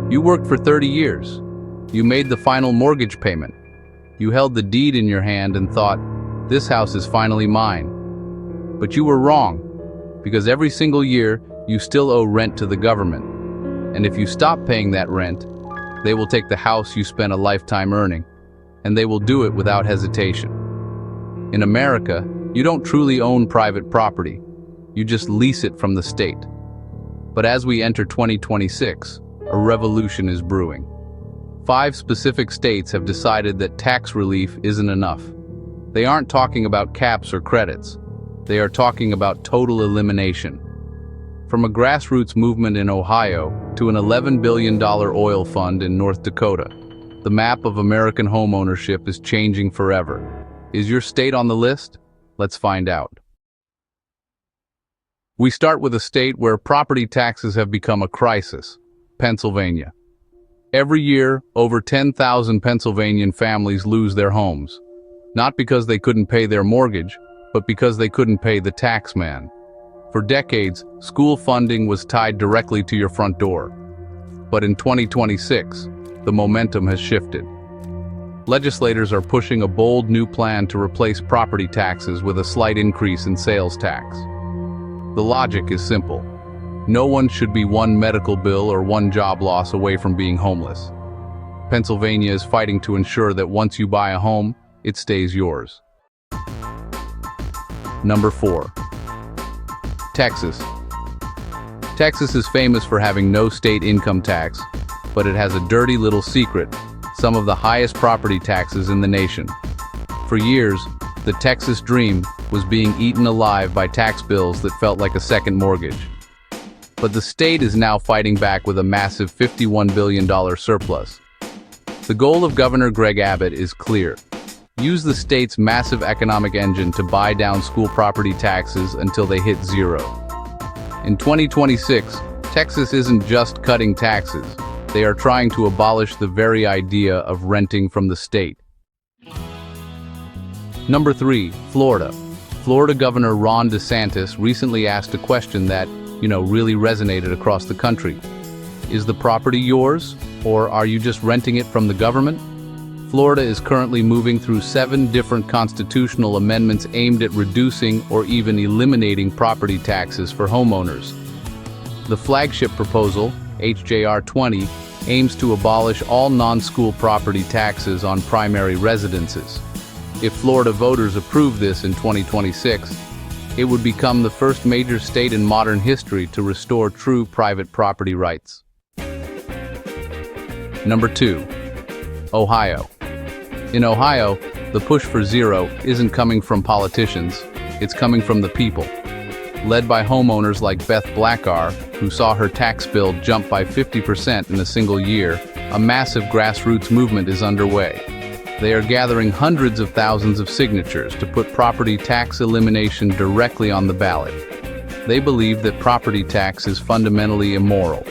You worked for 30 years. You made the final mortgage payment. You held the deed in your hand and thought, this house is finally mine. But you were wrong, because every single year you still owe rent to the government. And if you stop paying that rent, they will take the house you spent a lifetime earning, and they will do it without hesitation. In America, you don't truly own private property. You just lease it from the state. But as we enter 2026, a revolution is brewing. 5 specific states have decided that tax relief isn't enough. They aren't talking about caps or credits. They are talking about total elimination. From a grassroots movement in Ohio to an $11 billion oil fund in North Dakota, the map of American homeownership is changing forever. Is your state on the list? Let's find out. We start with a state where property taxes have become a crisis, Pennsylvania. Every year, over 10,000 Pennsylvanian families lose their homes, not because they couldn't pay their mortgage, but because they couldn't pay the tax man. For decades, school funding was tied directly to your front door. But in 2026, the momentum has shifted. Legislators are pushing a bold new plan to replace property taxes with a slight increase in sales tax. The logic is simple. No one should be one medical bill or one job loss away from being homeless. Pennsylvania is fighting to ensure that once you buy a home, it stays yours. Number 4. Texas. Texas is famous for having no state income tax, but it has a dirty little secret: some of the highest property taxes in the nation. For years, the Texas dream was being eaten alive by tax bills that felt like a second mortgage. But the state is now fighting back with a massive $51 billion surplus. The goal of Governor Greg Abbott is clear. Use the state's massive economic engine to buy down school property taxes until they hit zero. In 2026, Texas isn't just cutting taxes. They are trying to abolish the very idea of renting from the state. Number 3, Florida. Florida Governor Ron DeSantis recently asked a question that, really resonated across the country. Is the property yours, or are you just renting it from the government? Florida is currently moving through 7 different constitutional amendments aimed at reducing or even eliminating property taxes for homeowners. The flagship proposal, HJR 20, aims to abolish all non-school property taxes on primary residences. If Florida voters approve this in 2026, it would become the first major state in modern history to restore true private property rights. Number 2. Ohio. In Ohio, the push for zero isn't coming from politicians, it's coming from the people. Led by homeowners like Beth Blackar, who saw her tax bill jump by 50% in a single year, a massive grassroots movement is underway. They are gathering hundreds of thousands of signatures to put property tax elimination directly on the ballot. They believe that property tax is fundamentally immoral.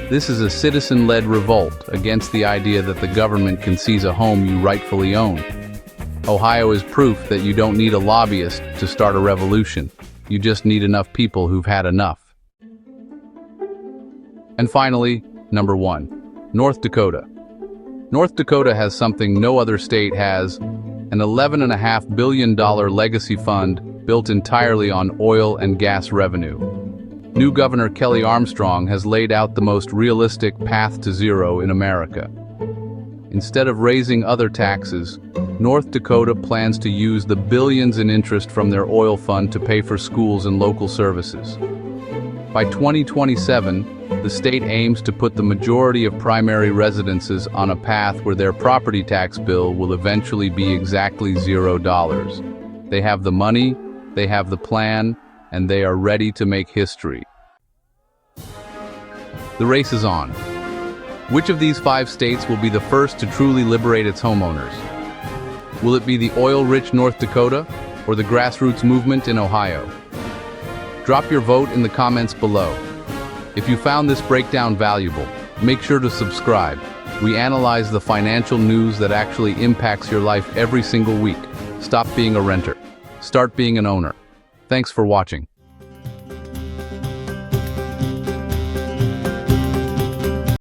This is a citizen-led revolt against the idea that the government can seize a home you rightfully own. Ohio is proof that you don't need a lobbyist to start a revolution. You just need enough people who've had enough. And finally, number 1, North Dakota. North Dakota has something no other state has: an $11.5 billion legacy fund built entirely on oil and gas revenue. New Governor Kelly Armstrong has laid out the most realistic path to zero in America. Instead of raising other taxes, North Dakota plans to use the billions in interest from their oil fund to pay for schools and local services. By 2027, the state aims to put the majority of primary residences on a path where their property tax bill will eventually be exactly $0. They have the money, they have the plan, and they are ready to make history. The race is on. Which of these 5 states will be the first to truly liberate its homeowners? Will it be the oil-rich North Dakota or the grassroots movement in Ohio? Drop your vote in the comments below. If you found this breakdown valuable, make sure to subscribe. We analyze the financial news that actually impacts your life every single week. Stop being a renter. Start being an owner. Thanks for watching.